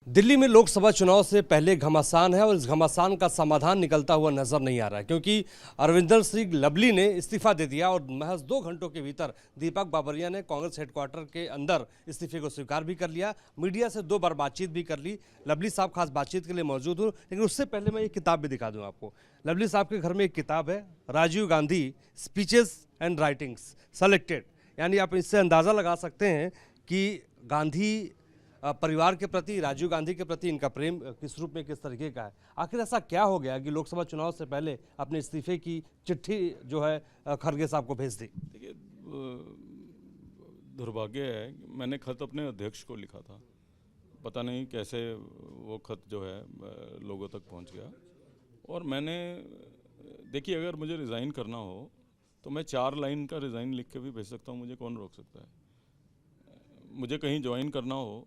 दिल्ली में लोकसभा चुनाव से पहले घमासान है और इस घमासान का समाधान निकलता हुआ नजर नहीं आ रहा है, क्योंकि अरविंदर सिंह लवली ने इस्तीफा दे दिया और महज 2 घंटों के भीतर दीपक बाबरिया ने कांग्रेस हेडक्वार्टर के अंदर इस्तीफे को स्वीकार भी कर लिया। मीडिया से 2 बार बातचीत भी कर ली। लवली साहब खास बातचीत के लिए मौजूद हूँ, लेकिन उससे पहले मैं एक किताब भी दिखा दूँ आपको। लवली साहब के घर में एक किताब है, Rajiv Gandhi speeches and writings selected, यानी आप इससे अंदाज़ा लगा सकते हैं कि गांधी परिवार के प्रति, राजीव गांधी के प्रति इनका प्रेम किस रूप में, किस तरीके का है। आखिर ऐसा क्या हो गया कि लोकसभा चुनाव से पहले अपने इस्तीफे की चिट्ठी जो है खरगे साहब को भेज दी? देखिए, दुर्भाग्य है, मैंने खत अपने अध्यक्ष को लिखा था, पता नहीं कैसे वो खत जो है लोगों तक पहुंच गया। और मैंने देखिए, अगर मुझे रिज़ाइन करना हो तो मैं 4 लाइन का रिज़ाइन लिख के भी भेज सकता हूँ, मुझे कौन रोक सकता है। मुझे कहीं ज्वाइन करना हो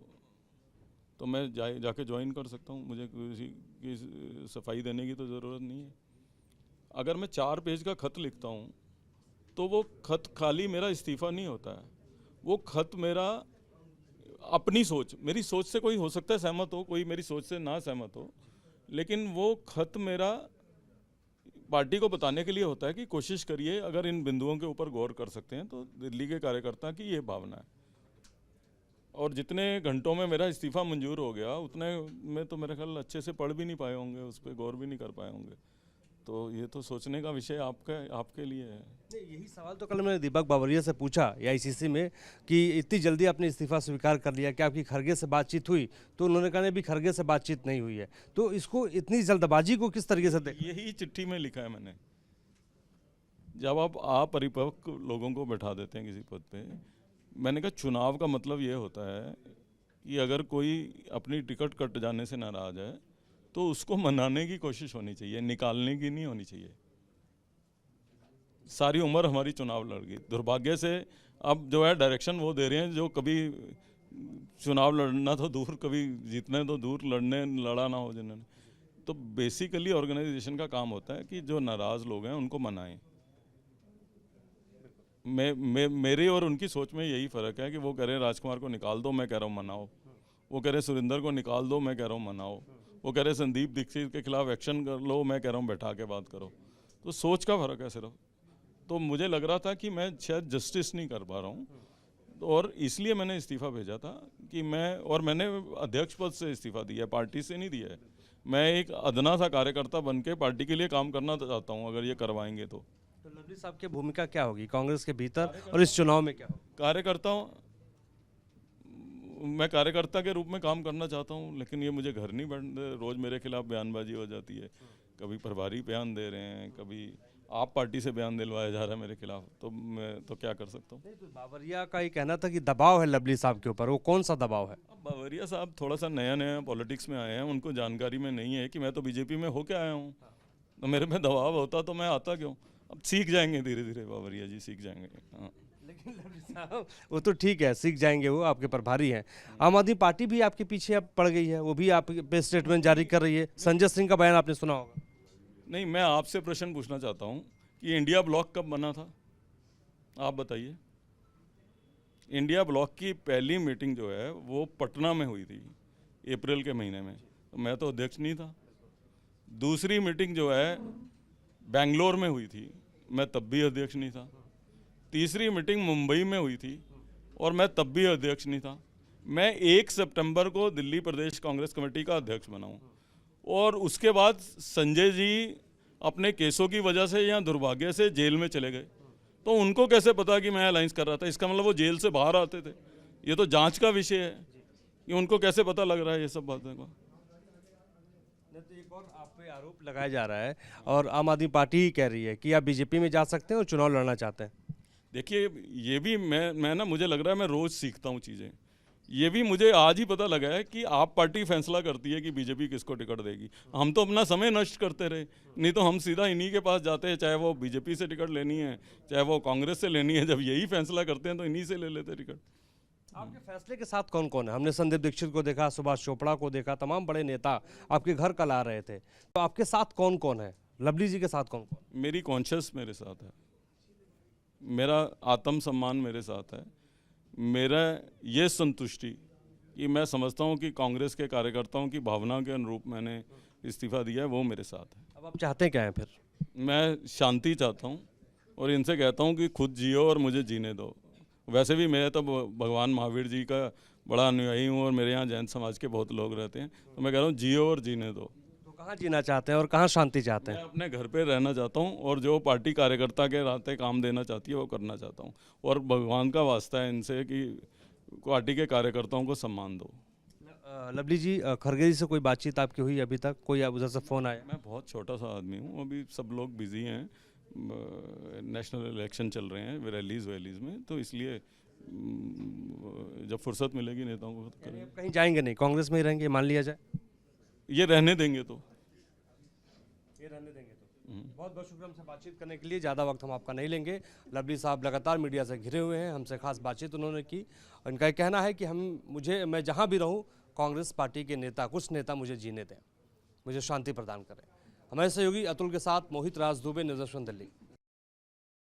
तो मैं जाके ज्वाइन कर सकता हूँ, मुझे किसी की सफाई देने की तो ज़रूरत नहीं है। अगर मैं 4 पेज का खत लिखता हूँ तो वो खत खाली मेरा इस्तीफ़ा नहीं होता है, वो खत मेरा अपनी सोच, मेरी सोच से कोई हो सकता है सहमत हो, कोई मेरी सोच से ना सहमत हो, लेकिन वो खत मेरा पार्टी को बताने के लिए होता है कि कोशिश करिए, अगर इन बिंदुओं के ऊपर गौर कर सकते हैं तो दिल्ली के कार्यकर्ता की ये भावना है। और जितने घंटों में मेरा इस्तीफ़ा मंजूर हो गया, उतने में तो मेरे ख्याल अच्छे से पढ़ भी नहीं पाए होंगे, उस पर गौर भी नहीं कर पाए होंगे। तो ये तो सोचने का विषय आपके लिए है। नहीं, यही सवाल तो कल मैंने दीपक बाबरिया से पूछा AICC में कि इतनी जल्दी आपने इस्तीफा स्वीकार कर लिया, क्या आपकी खरगे से बातचीत हुई? तो उन्होंने कहा नहीं, अभी खरगे से बातचीत नहीं हुई है। तो इसको, इतनी जल्दबाजी को किस तरीके से देखें? यही चिट्ठी में लिखा है मैंने। जब आप अपरिपक्व लोगों को बैठा देते हैं किसी पद पे, मैंने कहा चुनाव का मतलब ये होता है कि अगर कोई अपनी टिकट कट जाने से नाराज है तो उसको मनाने की कोशिश होनी चाहिए, निकालने की नहीं होनी चाहिए। सारी उम्र हमारी चुनाव लड़ गई, दुर्भाग्य से अब जो है डायरेक्शन वो दे रहे हैं जो कभी चुनाव लड़ना तो दूर, कभी जीतने तो दूर, लड़ा ना हो जिन्होंने। तो बेसिकली ऑर्गेनाइजेशन का काम होता है कि जो नाराज़ लोग हैं उनको मनाएं। मेरी और उनकी सोच में यही फ़र्क है कि वो कह रहे हैं राजकुमार को निकाल दो, मैं कह रहा हूँ मनाओ। वो कह रहे हैं सुरिंदर को निकाल दो, मैं कह रहा हूँ मनाओ। वो कह रहे हैं संदीप दीक्षित के खिलाफ एक्शन कर लो, मैं कह रहा हूँ बैठा के बात करो। तो सोच का फ़र्क है सिर्फ। तो मुझे लग रहा था कि मैं शायद जस्टिस नहीं कर पा रहा हूँ, और इसलिए मैंने इस्तीफ़ा भेजा था कि मैंने अध्यक्ष पद से इस्तीफ़ा दिया है, पार्टी से नहीं दिया है। मैं एक अदना सा कार्यकर्ता बन के पार्टी के लिए काम करना चाहता हूँ, अगर ये करवाएंगे तो। लवली साहब की भूमिका क्या होगी कांग्रेस के भीतर और इस चुनाव में क्या होगी? मैं कार्यकर्ता के रूप में काम करना चाहता हूं, लेकिन ये मुझे घर नहीं बैठने, रोज़ मेरे खिलाफ बयानबाजी हो जाती है। कभी प्रभारी बयान दे रहे हैं, कभी आप पार्टी से बयान दिलवाया जा रहा है मेरे खिलाफ, तो मैं तो क्या कर सकता हूँ। तो बाबरिया का ये कहना था कि दबाव है लवली साहब के ऊपर, वो कौन सा दबाव है? अब बाबरिया साहब थोड़ा सा नया पॉलिटिक्स में आए हैं, उनको जानकारी में नहीं है कि मैं तो बीजेपी में होके आया हूँ। तो मेरे में दबाव होता तो मैं आता क्यों। अब सीख जाएंगे धीरे धीरे, बाबरिया जी सीख जाएंगे। हाँ, लेकिन लवली साहब वो तो ठीक है, सीख जाएंगे, वो आपके प्रभारी हैं। आम आदमी पार्टी भी आपके पीछे अब पड़ गई है, वो भी आप पे स्टेटमेंट जारी कर रही है। संजय सिंह का बयान आपने सुना होगा। नहीं, मैं आपसे प्रश्न पूछना चाहता हूँ कि इंडिया ब्लॉक कब बना था, आप बताइए। इंडिया ब्लॉक की पहली मीटिंग जो है वो पटना में हुई थी अप्रैल के महीने में, तो मैं तो अध्यक्ष नहीं था। दूसरी मीटिंग जो है बेंगलोर में हुई थी, मैं तब भी अध्यक्ष नहीं था। तीसरी मीटिंग मुंबई में हुई थी और मैं तब भी अध्यक्ष नहीं था। मैं 1 सितंबर को दिल्ली प्रदेश कांग्रेस कमेटी का अध्यक्ष बना हूँ, और उसके बाद संजय जी अपने केसों की वजह से या दुर्भाग्य से जेल में चले गए। तो उनको कैसे पता कि मैं अलायंस कर रहा था? इसका मतलब वो जेल से बाहर आते थे। ये तो जांच का विषय है कि उनको कैसे पता लग रहा है ये सब बातें का। तो एक और आप पे आरोप लगाया जा रहा है और आम आदमी पार्टी ही कह रही है कि आप बीजेपी में जा सकते हैं और चुनाव लड़ना चाहते हैं। देखिए, ये भी मैं ना, मुझे लग रहा है मैं रोज़ सीखता हूँ चीज़ें। ये भी मुझे आज ही पता लगा है कि आप पार्टी फैसला करती है कि बीजेपी किसको टिकट देगी। हम तो अपना समय नष्ट करते रहे, नहीं तो हम सीधा इन्हीं के पास जाते हैं, चाहे वो बीजेपी से टिकट लेनी है, चाहे वो कांग्रेस से लेनी है। जब यही फैसला करते हैं तो इन्हीं से ले लेते टिकट। आपके फैसले के साथ कौन कौन है? हमने संदीप दीक्षित को देखा, सुभाष चोपड़ा को देखा, तमाम बड़े नेता आपके घर कल आ रहे थे। तो आपके साथ कौन कौन है? लवली जी के साथ कौन कौन? मेरी कॉन्शियस मेरे साथ है, मेरा आत्मसम्मान मेरे साथ है, मेरा ये संतुष्टि कि मैं समझता हूँ कि कांग्रेस के कार्यकर्ताओं की भावना के अनुरूप मैंने इस्तीफ़ा दिया है, वो मेरे साथ है। अब आप चाहते क्या हैं फिर? मैं शांति चाहता हूँ और इनसे कहता हूँ कि खुद जियो और मुझे जीने दो। वैसे भी मैं तो भगवान महावीर जी का बड़ा अनुयायी हूँ और मेरे यहाँ जैन समाज के बहुत लोग रहते हैं, तो मैं कह रहा हूँ जियो और जीने दो। तो कहाँ जीना चाहते हैं और कहाँ शांति चाहते मैं हैं? अपने घर पे रहना चाहता हूँ और जो पार्टी कार्यकर्ता के रास्ते काम देना चाहती है वो करना चाहता हूँ, और भगवान का वास्ता है इनसे कि पार्टी के कार्यकर्ताओं को सम्मान दो। लवली जी, खरगे जी से कोई बातचीत आपकी हुई अभी तक? कोई आप उधर से फ़ोन आया? मैं बहुत छोटा सा आदमी हूँ, अभी सब लोग बिजी हैं, नेशनल इलेक्शन चल रहे हैं, रैलीज वैलीज में, तो इसलिए जब फुर्सत मिलेगी नेताओं को तो करेंगे। आप कहीं जाएंगे नहीं, कांग्रेस में ही रहेंगे मान लिया जाए? ये रहने देंगे तो। ये रहने देंगे तो। बहुत बहुत शुक्रिया हमसे बातचीत करने के लिए। ज़्यादा वक्त हम आपका नहीं लेंगे। लवली साहब लगातार मीडिया से घिरे हुए हैं, हमसे खास बातचीत उन्होंने की। उनका ये कहना है कि मैं जहाँ भी रहूँ, कांग्रेस पार्टी के नेता, कुछ नेता मुझे जीने दें, मुझे शांति प्रदान करें। हमारे सहयोगी अतुल के साथ मोहित राज दुबे, न्यूज़ 8 दिल्ली।